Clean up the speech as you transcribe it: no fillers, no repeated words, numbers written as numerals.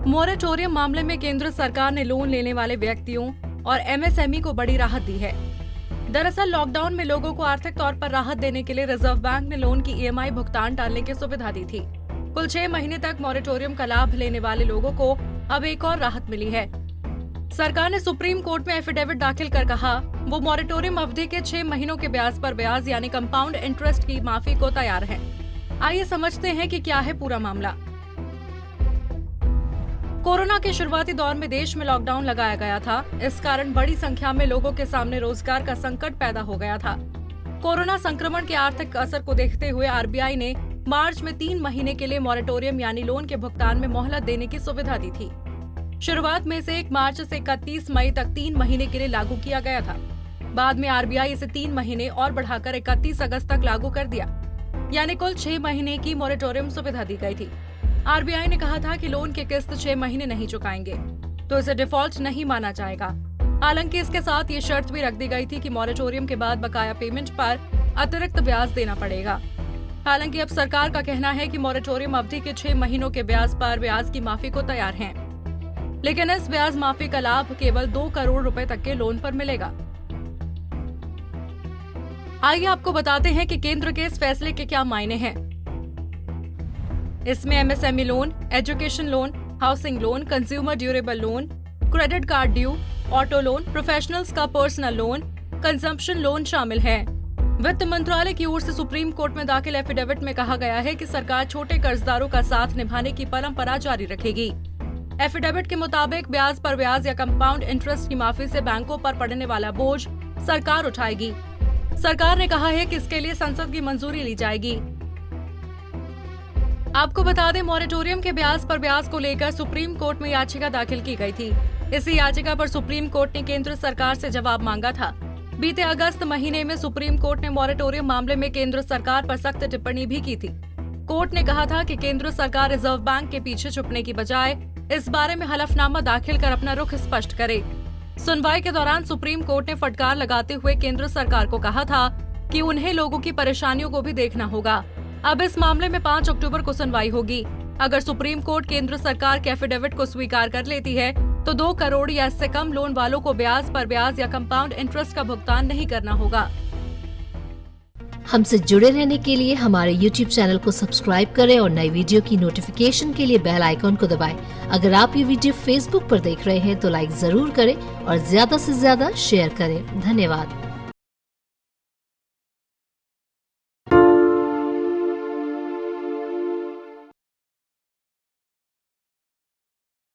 Moratorium मामले में केंद्र सरकार ने लोन लेने वाले व्यक्तियों और एमएसएमई को बड़ी राहत दी है। दरअसल लॉकडाउन में लोगों को आर्थिक तौर पर राहत देने के लिए रिजर्व बैंक ने लोन की ईएमआई भुगतान टालने की सुविधा दी थी। कुल 6 महीने तक मॉरेटोरियम का लाभ लेने वाले लोगों को अब एक और राहत मिली है। सरकार ने सुप्रीम कोर्ट में एफिडेविट दाखिल कर कहा वो मॉरेटोरियम अवधि के 6 महीनों के ब्याज पर ब्याज यानी कंपाउंड इंटरेस्ट की माफी को तैयार है। आइए समझते हैं कि क्या है पूरा मामला। कोरोना के शुरुआती दौर में देश में लॉकडाउन लगाया गया था। इस कारण बड़ी संख्या में लोगों के सामने रोजगार का संकट पैदा हो गया था। कोरोना संक्रमण के आर्थिक असर को देखते हुए आरबीआई ने मार्च में 3 महीने के लिए मॉरेटोरियम यानी लोन के भुगतान में मोहलत देने की सुविधा दी थी। शुरुआत में इसे 1 मार्च से 31 मई तक 3 महीने के लिए लागू किया गया था। बाद में आरबीआई इसे 3 महीने और बढ़ाकर 31 अगस्त तक लागू कर दिया, यानी कुल 6 महीने की मॉरेटोरियम सुविधा दी गई थी। आरबीआई ने कहा था कि लोन की किस्त 6 महीने नहीं चुकाएंगे तो इसे डिफॉल्ट नहीं माना जाएगा। हालांकि इसके साथ ये शर्त भी रख दी गई थी कि मॉरेटोरियम के बाद बकाया पेमेंट पर अतिरिक्त ब्याज देना पड़ेगा। हालांकि अब सरकार का कहना है कि मॉरेटोरियम अवधि के 6 महीनों के ब्याज पर ब्याज की माफी को तैयार है, लेकिन इस ब्याज माफी का लाभ केवल 2 करोड़ रुपए तक के लोन पर मिलेगा। आइए आपको बताते हैं कि केंद्र के इस फैसले के क्या मायने हैं। इसमें MSME loan, education loan, housing loan, consumer durable loan, credit card due, auto loan, professionals का पर्सनल लोन, कंजम्पशन लोन शामिल है। वित्त मंत्रालय की ओर से सुप्रीम कोर्ट में दाखिल एफिडेविट में कहा गया है कि सरकार छोटे कर्जदारों का साथ निभाने की परंपरा जारी रखेगी। एफिडेविट के मुताबिक ब्याज पर ब्याज या कंपाउंड इंटरेस्ट की माफी से बैंकों पर पड़ने वाला बोझ सरकार उठाएगी। सरकार ने कहा है कि इसके लिए संसद की मंजूरी ली जाएगी। आपको बता दें, मॉरेटोरियम के ब्याज पर ब्याज को लेकर सुप्रीम कोर्ट में याचिका दाखिल की गई थी। इसी याचिका पर सुप्रीम कोर्ट ने केंद्र सरकार से जवाब मांगा था। बीते अगस्त महीने में सुप्रीम कोर्ट ने मॉरेटोरियम मामले में केंद्र सरकार पर सख्त टिप्पणी भी की थी। कोर्ट ने कहा था कि केंद्र सरकार रिजर्व बैंक के पीछे छुपने की बजाय इस बारे में हलफनामा दाखिल कर अपना रुख स्पष्ट करे। सुनवाई के दौरान सुप्रीम कोर्ट ने फटकार लगाते हुए केंद्र सरकार को कहा था कि उन्हें लोगों की परेशानियों को भी देखना होगा। अब इस मामले में 5 अक्टूबर को सुनवाई होगी। अगर सुप्रीम कोर्ट केंद्र सरकार के एफिडेविट को स्वीकार कर लेती है तो 2 करोड़ या इससे कम लोन वालों को ब्याज पर ब्याज या कंपाउंड इंटरेस्ट का भुगतान नहीं करना होगा। हमसे जुड़े रहने के लिए हमारे YouTube चैनल को सब्सक्राइब करें और नई वीडियो की नोटिफिकेशन के लिए बेल आइकॉन को दबाएं। अगर आप ये वीडियो Facebook पर देख रहे हैं तो लाइक जरूर करें और ज्यादा से ज्यादा शेयर करें। धन्यवाद।